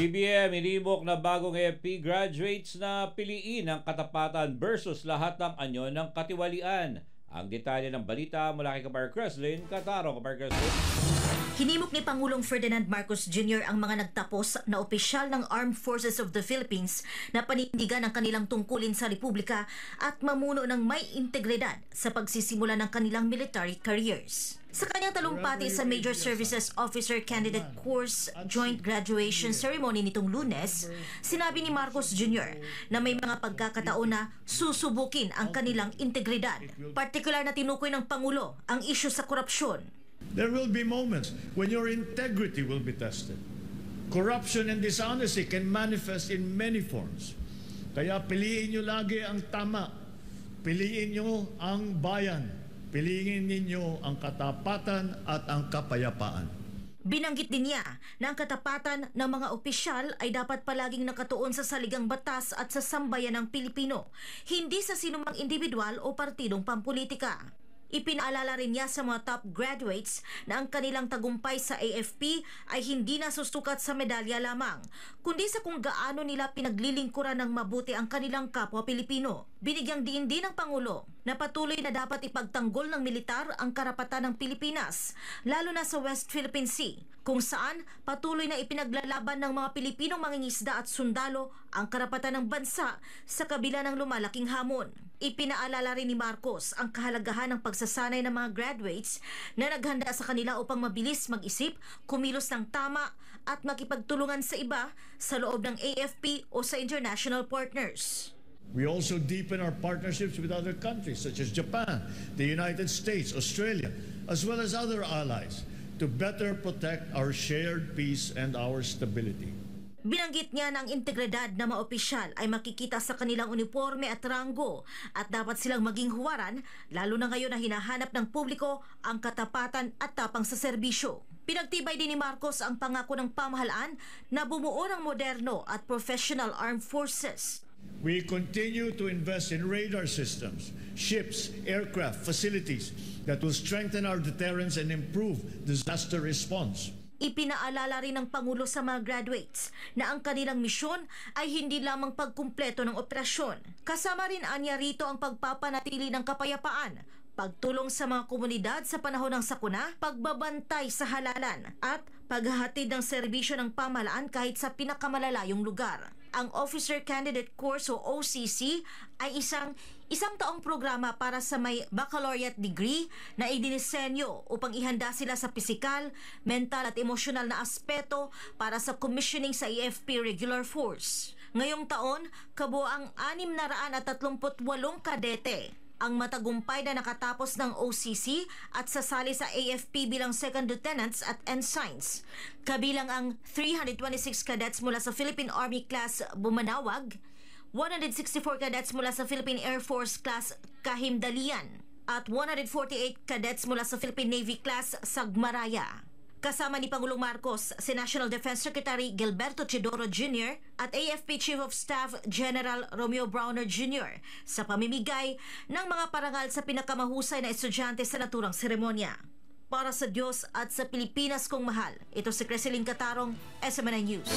DBM inibok na bagong AFP graduates na piliin ang katapatan versus lahat ng anyo ng katiwalian. Ang detalye ng balita mula kay Kapar Creslin, Kataro. Kapar Creslin. Hinimok ni Pangulong Ferdinand Marcos Jr. ang mga nagtapos na opisyal ng Armed Forces of the Philippines na panindigan ang kanilang tungkulin sa Republika at mamuno ng may integridad sa pagsisimula ng kanilang military careers. Sa kanyang talumpati sa Major Services Officer Candidate Course Joint Graduation Ceremony nitong Lunes, sinabi ni Marcos Jr. na may mga pagkakataon na susubukin ang kanilang integridad. Partikular na tinukoy ng Pangulo ang isyu sa korupsyon. There will be moments when your integrity will be tested. Corruption and dishonesty can manifest in many forms. Kaya piliin nyo lagi ang tama. Piliin nyo ang bayan. Piliin ninyo ang katapatan at ang kapayapaan. Binanggit din niya na ang katapatan ng mga opisyal ay dapat palaging nakatuon sa saligang batas at sa sambayan ng Pilipino, hindi sa sinumang individual o partidong pampolitika. Ipinaalala rin niya sa mga top graduates na ang kanilang tagumpay sa AFP ay hindi nasusukat sa medalya lamang, kundi sa kung gaano nila pinaglilingkuran ng mabuti ang kanilang kapwa Pilipino. Binigyang diin din ng Pangulo na patuloy na dapat ipagtanggol ng militar ang karapatan ng Pilipinas, lalo na sa West Philippine Sea, kung saan patuloy na ipinaglalaban ng mga Pilipinong mangingisda at sundalo ang karapatan ng bansa sa kabila ng lumalaking hamon. Ipinaalala rin ni Marcos ang kahalagahan ng pagsasanay ng mga graduates na naghanda sa kanila upang mabilis mag-isip, kumilos ng tama at makipagtulungan sa iba sa loob ng AFP o sa international partners. We also deepen our partnerships with other countries such as Japan, the United States, Australia, as well as other allies to better protect our shared peace and our stability. Binanggit niya na ang integridad ng mga opisyal ay makikita sa kanilang uniforme at ranggo at dapat silang maging huwaran, lalo na ngayon na hinahanap ng publiko ang katapatan at tapang sa serbisyo. Pinagtibay din ni Marcos ang pangako ng pamahalaan na bumuo ng moderno at professional armed forces. We continue to invest in radar systems, ships, aircraft, facilities that will strengthen our deterrence and improve disaster response. Ipinaalala rin ng Pangulo sa mga graduates na ang kanilang misyon ay hindi lamang pagkumpleto ng operasyon. Kasama rin anya rito ang pagpapanatili ng kapayapaan, pagtulong sa mga komunidad sa panahon ng sakuna, pagbabantay sa halalan, at paghahatid ng serbisyo ng pamahalaan kahit sa pinakamalalayong lugar. Ang Officer Candidate Course o OCC ay isang taong programa para sa may baccalaureate degree na idinisenyo upang ihanda sila sa pisikal, mental at emosyonal na aspeto para sa commissioning sa AFP Regular Force. Ngayong taon, kabuoang 638 kadete ang matagumpay na nakatapos ng OCC at sasali sa AFP bilang second lieutenants at ensigns. Kabilang ang 326 cadets mula sa Philippine Army Class Bumanawag, 164 cadets mula sa Philippine Air Force Class Kahimdalian, at 148 cadets mula sa Philippine Navy Class Sagmaraya. Kasama ni Pangulong Marcos si National Defense Secretary Gilberto Chidoro Jr. at AFP Chief of Staff General Romeo Browner Jr. sa pamimigay ng mga parangal sa pinakamahusay na estudyante sa naturang seremonya. Para sa Diyos at sa Pilipinas kong mahal, ito si Creseline Catarong, SMNI News.